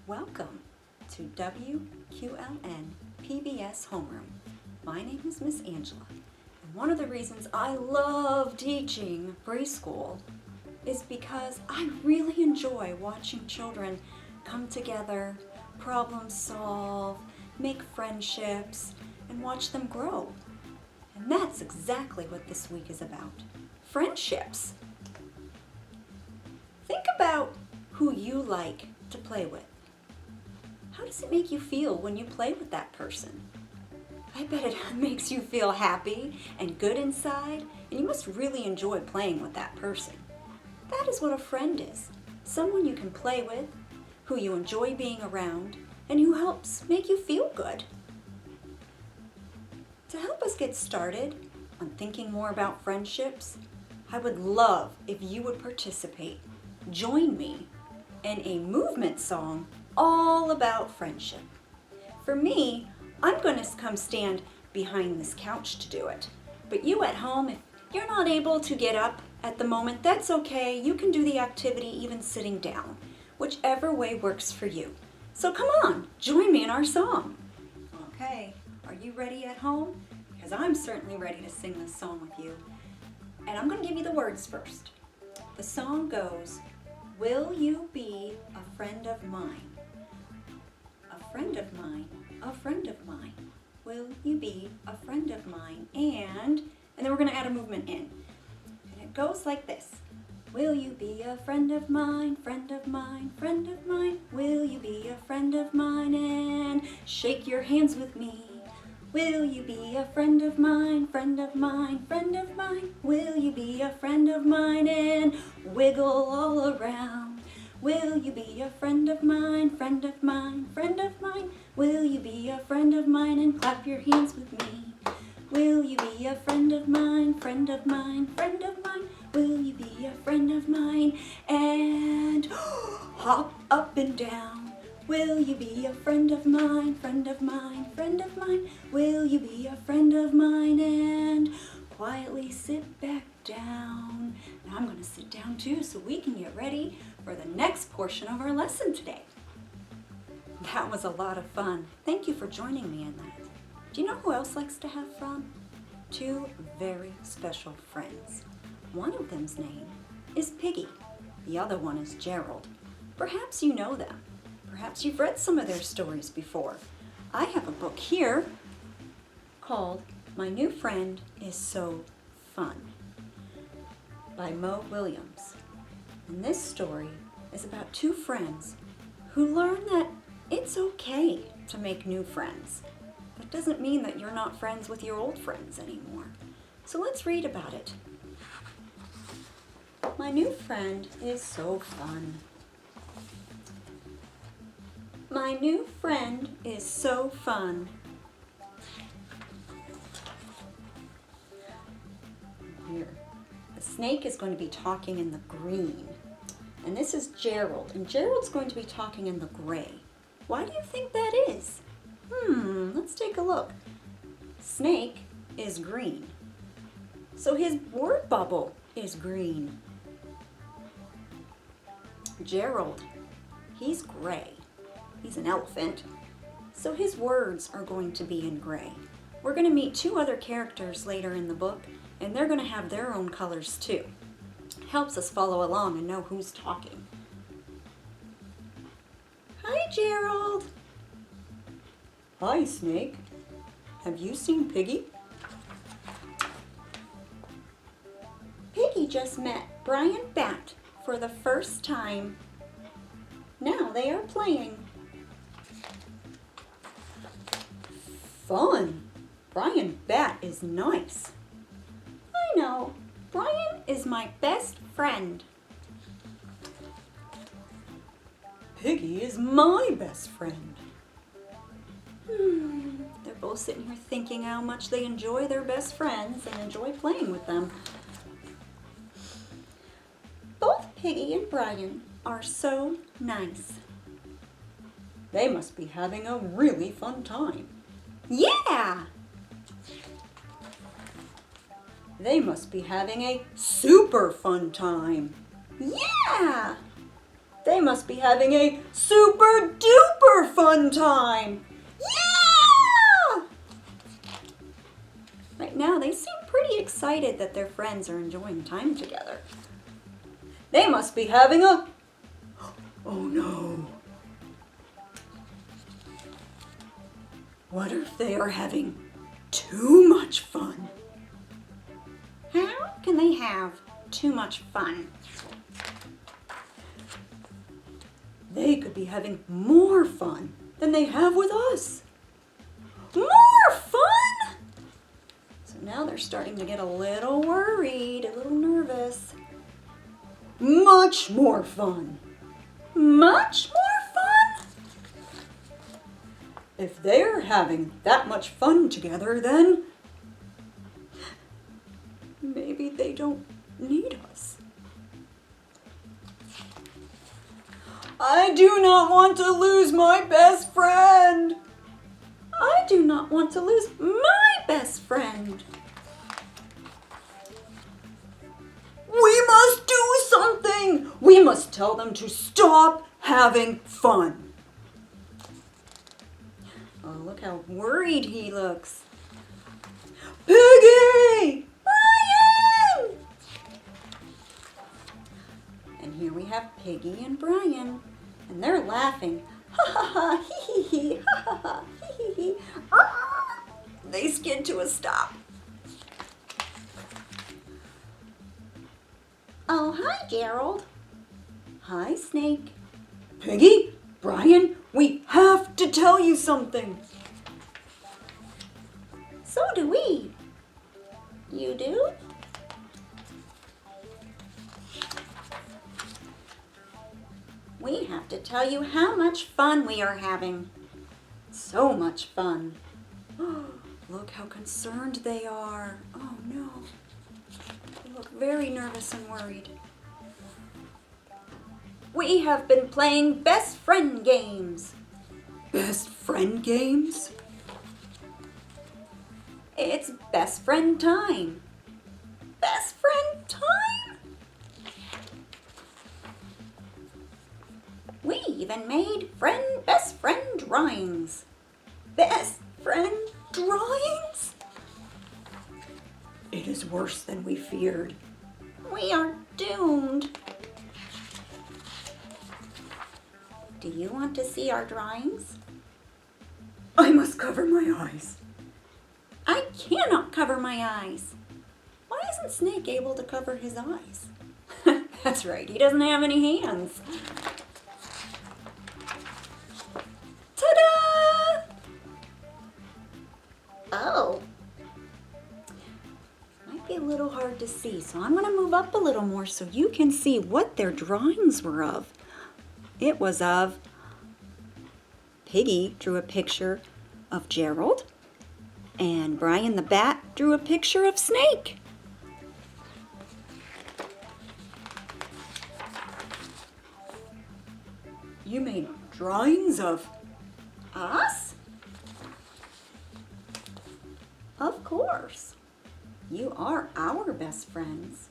Welcome to WQLN PBS Homeroom. My name is Miss Angela, and one of the reasons I love teaching preschool is because I really enjoy watching children come together, problem solve, make friendships, and watch them grow. And that's exactly what this week is about. Friendships. Think about who you like to play with. How does it make you feel when you play with that person? I bet it makes you feel happy and good inside, and you must really enjoy playing with that person. That is what a friend is. Someone you can play with, who you enjoy being around, and who helps make you feel good. To help us get started on thinking more about friendships, I would love if you would participate. Join me in a movement song all about friendship. For me, I'm going to come stand behind this couch to do it. But you at home, if you're not able to get up at the moment, that's okay. You can do the activity even sitting down, whichever way works for you. So come on, join me in our song. Okay, are you ready at home? Because I'm certainly ready to sing this song with you. And I'm going to give you the words first. The song goes, will you be a friend of mine? A friend of mine, a friend of mine. Will you be a friend of mine? And then we're going to add a movement in. And it goes like this. Will you be a friend of mine, friend of mine, friend of mine? Will you be a friend of mine? And shake your hands with me. Will you be a friend of mine, friend of mine, friend of mine? Will you be a friend of mine? And wiggle all around. Will you be a friend of mine, friend of mine, friend of mine? Will you be a friend of mine? And clap your hands with me. Will you be a friend of mine, friend of mine, friend of mine? Will you be a friend of mine? And hop up and down. Will you be a friend of mine, friend of mine, friend of mine? Will you be a friend of mine? And quietly sit back down. Now I'm going to sit down too so we can get ready for the next portion of our lesson today. That was a lot of fun. Thank you for joining me in that. Do you know who else likes to have fun? Two very special friends. One of them's name is Piggy. The other one is Gerald. Perhaps you know them. Perhaps you've read some of their stories before. I have a book here called My New Friend Is So Fun by Mo Williams. And this story is about two friends who learn that it's okay to make new friends. That doesn't mean that you're not friends with your old friends anymore. So let's read about it. My new friend is so fun. My new friend is so fun. Here, the snake is going to be talking in the green. And this is Gerald, and Gerald's going to be talking in the gray. Why do you think that is? Let's take a look. Snake is green. So his word bubble is green. Gerald, he's gray. He's an elephant. So his words are going to be in gray. We're going to meet two other characters later in the book, and they're going to have their own colors too. Helps us follow along and know who's talking. Hi, Gerald. Hi, Snake. Have you seen Piggy? Piggy just met Brian Bat for the first time. Now they are playing. Fun. Brian Bat is nice. I know. Brian is my best friend. Piggy is my best friend. They're both sitting here thinking how much they enjoy their best friends and enjoy playing with them. Both Piggy and Brian are so nice. They must be having a really fun time. Yeah! They must be having a super fun time. Yeah! They must be having a super duper fun time. Yeah! Right now, they seem pretty excited that their friends are enjoying time together. They must be having a... Oh no. What if they are having too much fun? How can they have too much fun? They could be having more fun than they have with us. More fun? So now they're starting to get a little worried, a little nervous. Much more fun. Much more fun? If they're having that much fun together, then maybe they don't need us. I do not want to lose my best friend. I do not want to lose my best friend. We must do something. We must tell them to stop having fun. Oh, look how worried he looks. Piggy! Brian! And here we have Piggy and Brian, and they're laughing. Ha ha ha, hee hee hee, ha ha ha, hee hee hee. They skid to a stop. Oh, hi, Gerald. Hi, Snake. Piggy, Brian, we have to tell you something. So do we. You do? We have to tell you how much fun we are having. So much fun. Look how concerned they are. Oh no. They look very nervous and worried. We have been playing best friend games. Best friend games? It's best friend time. Best friend time? We even made best friend drawings. Best friend drawings? It is worse than we feared. We are doomed. Do you want to see our drawings? I must cover my eyes. I cannot cover my eyes. Why isn't Snake able to cover his eyes? That's right, he doesn't have any hands. Ta-da! Oh. Might be a little hard to see, so I'm going to move up a little more so you can see what their drawings were of. It was of Piggy drew a picture of Gerald, and Brian the Bat drew a picture of Snake. You made drawings of us? Of course. You are our best friends.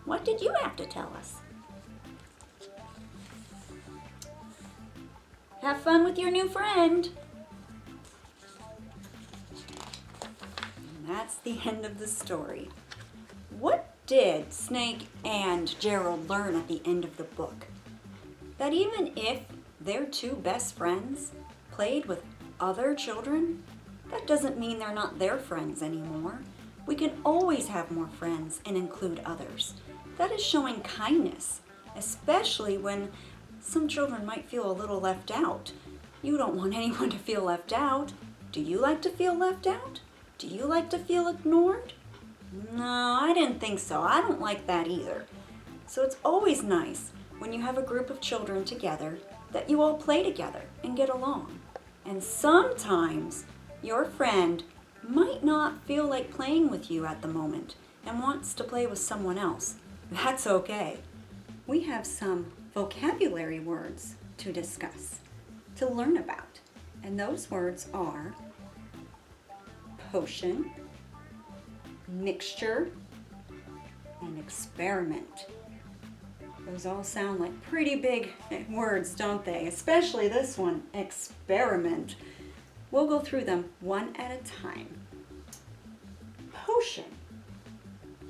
What did you have to tell us? Have fun with your new friend. And that's the end of the story. What did Snake and Gerald learn at the end of the book? That even if their two best friends played with other children, that doesn't mean they're not their friends anymore. We can always have more friends and include others. That is showing kindness, especially when some children might feel a little left out. You don't want anyone to feel left out. Do you like to feel left out? Do you like to feel ignored? No, I didn't think so. I don't like that either. So it's always nice when you have a group of children together that you all play together and get along. And sometimes your friend might not feel like playing with you at the moment and wants to play with someone else. That's okay. We have some vocabulary words to discuss, to learn about. And those words are potion, mixture, and experiment. Those all sound like pretty big words, don't they? Especially this one, experiment. We'll go through them one at a time. Potion,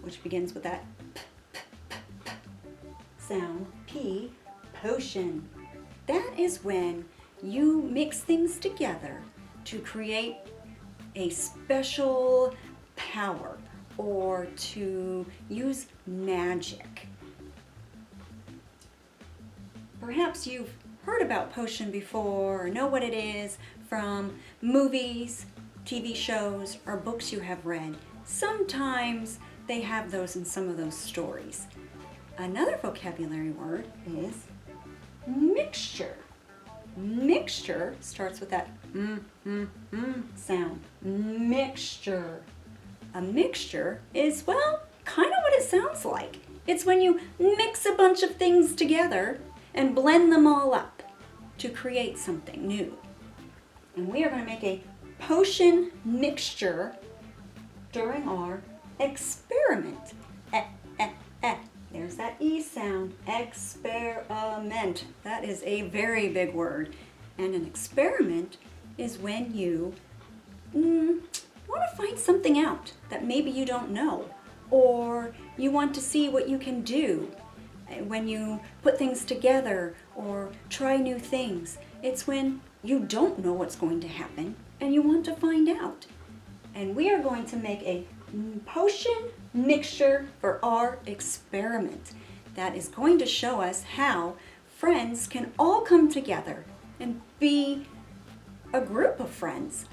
which begins with that p, p, p, p sound, P, potion. That is when you mix things together to create a special power or to use magic. Perhaps you've heard about potion before or know what it is from movies, TV shows, or books you have read. Sometimes they have those in some of those stories. Another vocabulary word is mixture. Mixture starts with that sound. Mixture. A mixture is, well, kind of what it sounds like. It's when you mix a bunch of things together and blend them all up to create something new. And we are going to make a potion mixture during our experiment. There's that E sound, experiment. That is a very big word. And an experiment is when you want to find something out that maybe you don't know, or you want to see what you can do when you put things together or try new things. It's when you don't know what's going to happen and you want to find out. And we are going to make a potion mixture for our experiment that is going to show us how friends can all come together and be a group of friends.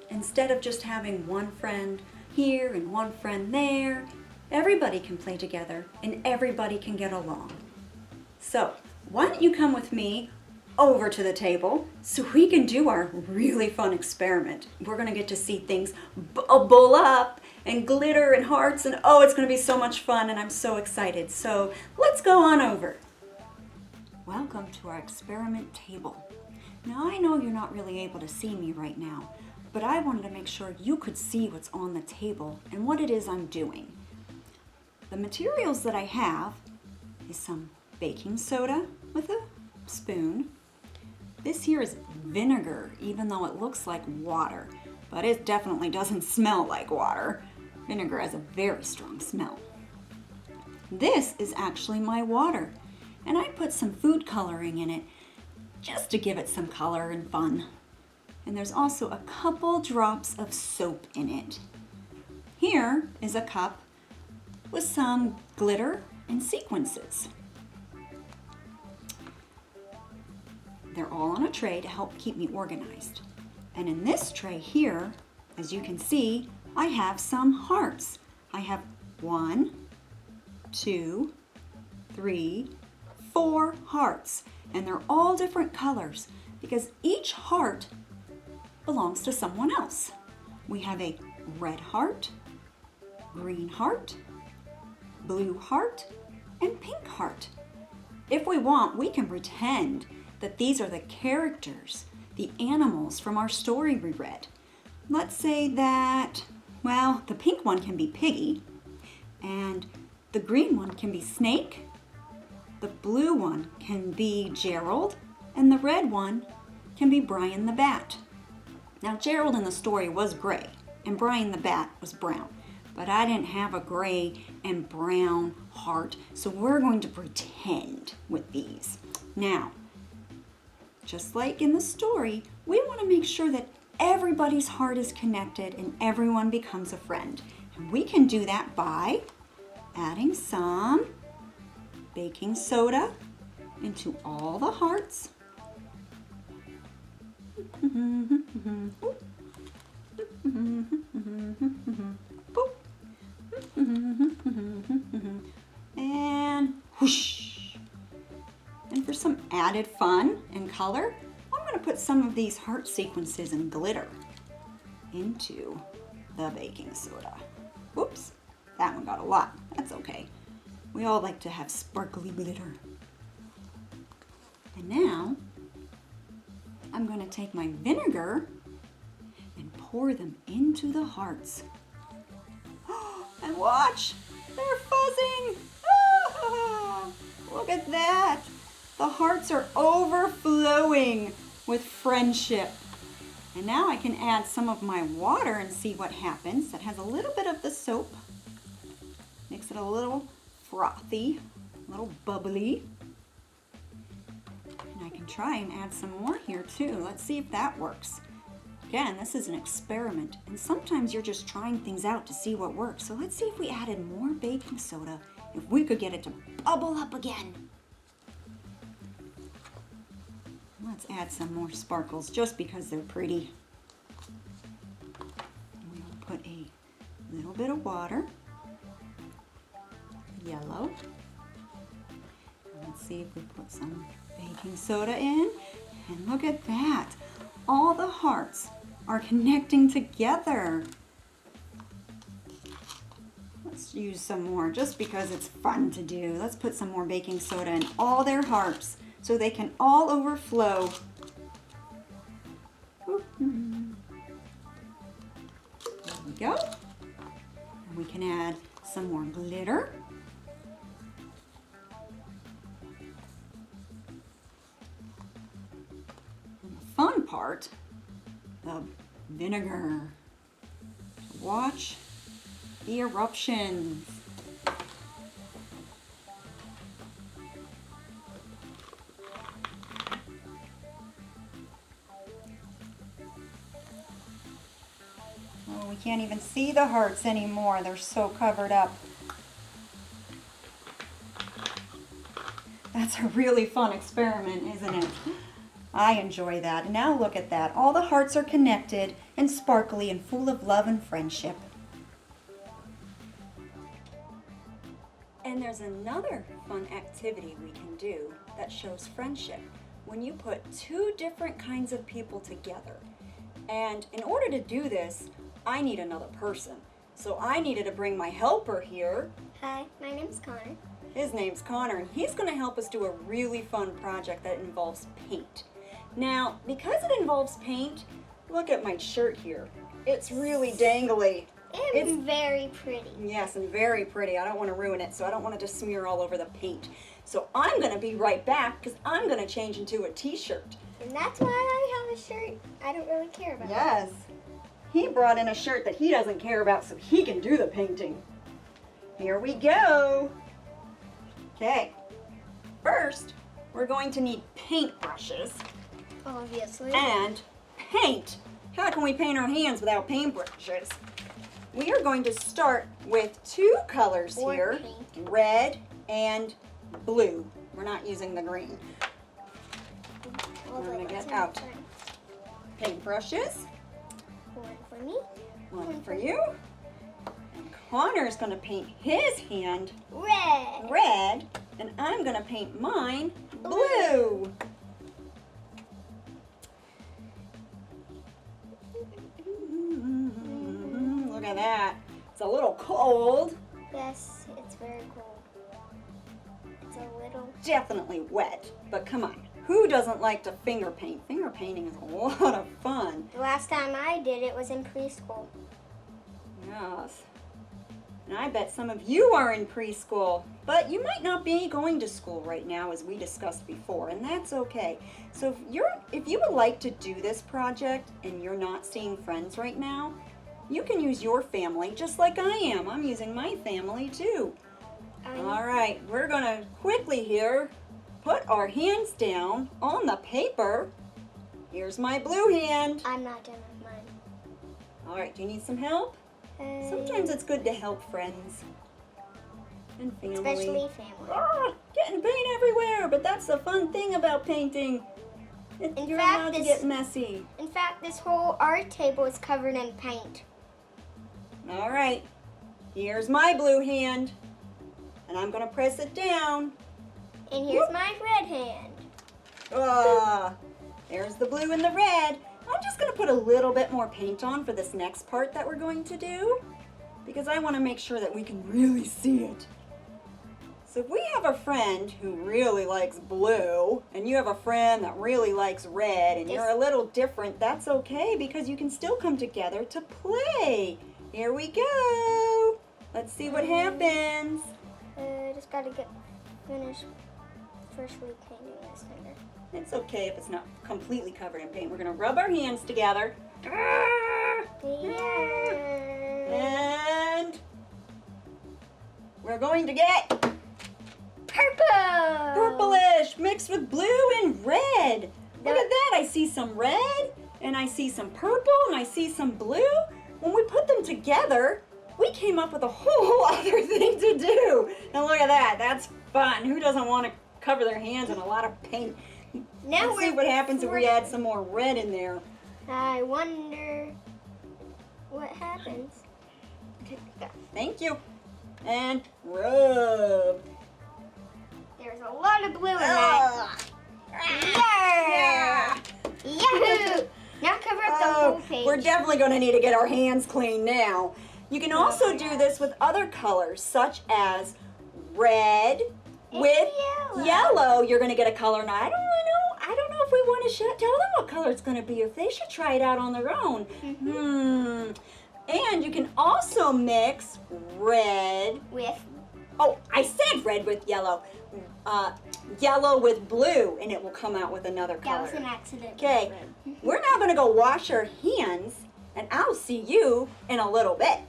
Instead of just having one friend here and one friend there, everybody can play together and everybody can get along. So, why don't you come with me over to the table so we can do our really fun experiment. We're going to get to see things bubble up and glitter and hearts, and oh, it's going to be so much fun, and I'm so excited. So let's go on over. Welcome to our experiment table. Now I know you're not really able to see me right now, but I wanted to make sure you could see what's on the table and what it is I'm doing. The materials that I have is some baking soda with a spoon. This here is vinegar, even though it looks like water, but it definitely doesn't smell like water. Vinegar has a very strong smell. This is actually my water, and I put some food coloring in it just to give it some color and fun. And there's also a couple drops of soap in it. Here is a cup with some glitter and sequences. They're all on a tray to help keep me organized. And in this tray here, as you can see, I have some hearts. I have 1, 2, 3, 4 hearts. And they're all different colors because each heart belongs to someone else. We have a red heart, green heart, blue heart, and pink heart. If we want, we can pretend that these are the characters, the animals from our story we read. Let's say that, well, the pink one can be Piggy, and the green one can be Snake, the blue one can be Gerald, and the red one can be Brian the Bat. Now, Gerald in the story was gray, and Brian the Bat was brown, but I didn't have a gray and brown heart, so we're going to pretend with these. Now, just like in the story, we want to make sure that everybody's heart is connected and everyone becomes a friend. And we can do that by adding some baking soda into all the hearts. And whoosh. And for some added fun and color, I'm going to put some of these heart sequences and glitter into the baking soda. Whoops, that one got a lot. That's okay. We all like to have sparkly glitter. And now, I'm going to take my vinegar and pour them into the hearts. Oh, And watch, they're fuzzing. Ah, look at that. The hearts are overflowing with friendship. And now I can add some of my water and see what happens. That has a little bit of the soap. Makes it a little frothy, a little bubbly. And I can try and add some more here too. Let's see if that works. Again, this is an experiment, and sometimes you're just trying things out to see what works. So let's see if we added more baking soda, if we could get it to bubble up again. Let's add some more sparkles just because they're pretty. We'll put a little bit of water, yellow. Let's see if we put some baking soda in, and look at that. All the hearts are connecting together. Let's use some more just because it's fun to do. Let's put some more baking soda in all their hearts so they can all overflow. There we go. And we can add some more glitter. And the fun part, the vinegar. Watch the eruptions. Oh, we can't even see the hearts anymore. They're so covered up. That's a really fun experiment, isn't it? I enjoy that. And now look at that. All the hearts are connected and sparkly and full of love and friendship. And there's another fun activity we can do that shows friendship when you put two different kinds of people together. And in order to do this, I need another person. So I needed to bring my helper here. Hi, my name's Connor. His name's Connor, and he's going to help us do a really fun project that involves paint. Now, because it involves paint, look at my shirt here. It's really dangly. It's very pretty. Yes, and very pretty. I don't want to ruin it, so I don't want it to smear all over the paint. So I'm going to be right back because I'm going to change into a t-shirt. And that's why I have a shirt I don't really care about. Yes. He brought in a shirt that he doesn't care about so he can do the painting. Here we go. Okay. First, we're going to need paint brushes. Obviously. And paint. How can we paint our hands without paint brushes? We are going to start with two colors here, paint. Red and blue. We're not using the green. We're going to get out paint brushes. One for me. One for you. And Connor's going to paint his hand Red. and I'm going to paint mine blue. Look at that. It's a little cold. Yes, it's very cold. It's a little... Definitely wet, but come on. Who doesn't like to finger paint? Finger painting is a lot of fun. The last time I did it was in preschool. Yes. And I bet some of you are in preschool, but you might not be going to school right now as we discussed before, and that's okay. So if you would like to do this project and you're not seeing friends right now, you can use your family just like I am. I'm using my family too. All right, we're gonna quickly here put our hands down on the paper. Here's my blue hand. I'm not done with mine. All right, do you need some help? Sometimes it's good to help friends and family. Especially family. Ah, getting paint everywhere, but that's the fun thing about painting. You're allowed to get messy. In fact, this whole art table is covered in paint. All right, here's my blue hand, and I'm gonna press it down. And here's my red hand. Ah, there's the blue and the red. I'm just going to put a little bit more paint on for this next part that we're going to do because I want to make sure that we can really see it. So if we have a friend who really likes blue and you have a friend that really likes red and you're a little different, that's okay because you can still come together to play. Here we go. Let's see what happens. Just gotta get finished freshly painting this finger. It's okay if it's not completely covered in paint. We're gonna rub our hands together. And we're going to get Purple! purplish mixed with blue and red. Look at that. I see some red and I see some purple and I see some blue. When we put them together, we came up with a whole other thing to do. And look at that. That's fun. Who doesn't want to cover their hands in a lot of paint? Now Let's see what happens if we add some more red in there. I wonder what happens. Okay, thank you. And rub. There's a lot of blue in that. Yeah! Yahoo! Now cover up the whole page. We're definitely going to need to get our hands clean now. You can also do this with other colors, such as red with yellow. You're going to get a color. Now, I don't know if we want to tell them what color it's going to be, if they should try it out on their own. And you can also mix red with, I said red with yellow. Yellow with blue, and it will come out with another color. that was an accident. Okay, we're now going to go wash our hands, and I'll see you in a little bit.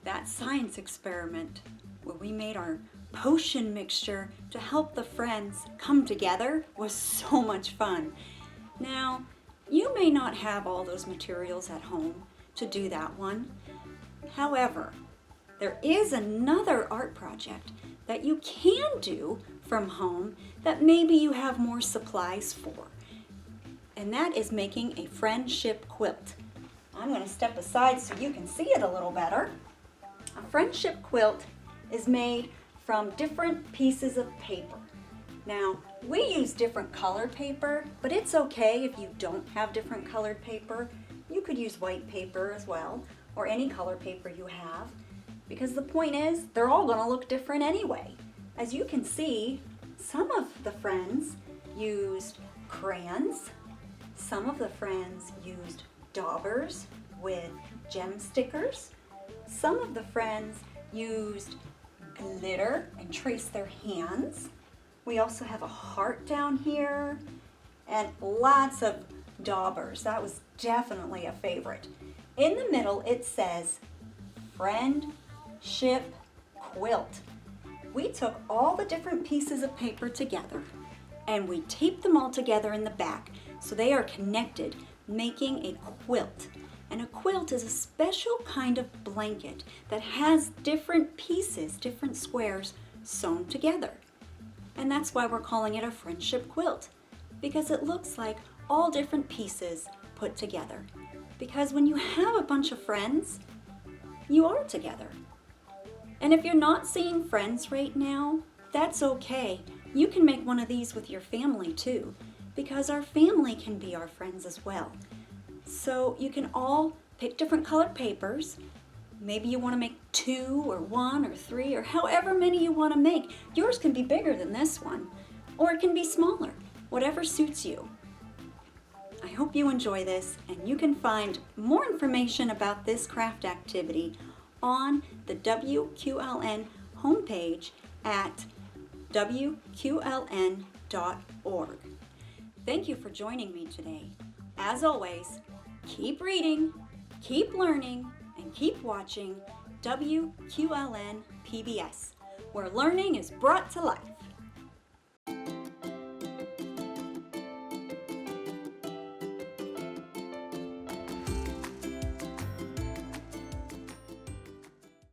That science experiment where we made our potion mixture to help the friends come together was so much fun. Now, you may not have all those materials at home to do that one. However, there is another art project that you can do from home that maybe you have more supplies for. And that is making a friendship quilt. I'm going to step aside so you can see it a little better. A friendship quilt is made from different pieces of paper. Now, we use different colored paper, but it's okay if you don't have different colored paper. You could use white paper as well, or any color paper you have, because the point is, they're all going to look different anyway. As you can see, some of the friends used crayons, some of the friends used daubers with gem stickers, some of the friends used glitter and traced their hands. We also have a heart down here and lots of daubers. That was definitely a favorite. In the middle it says Friendship Quilt. We took all the different pieces of paper together and we taped them all together in the back so they are connected, making a quilt. And a quilt is a special kind of blanket that has different pieces, different squares sewn together. And that's why we're calling it a friendship quilt, because it looks like all different pieces put together. Because when you have a bunch of friends, you are together. And if you're not seeing friends right now, that's okay. You can make one of these with your family too, because our family can be our friends as well. So you can all pick different colored papers. Maybe you want to make 2 or 1 or 3 or however many you want to make. Yours can be bigger than this one, or it can be smaller, whatever suits you. I hope you enjoy this, and you can find more information about this craft activity on the WQLN homepage at WQLN.org. Thank you for joining me today. As always, keep reading, keep learning, and keep watching WQLN PBS, where learning is brought to life.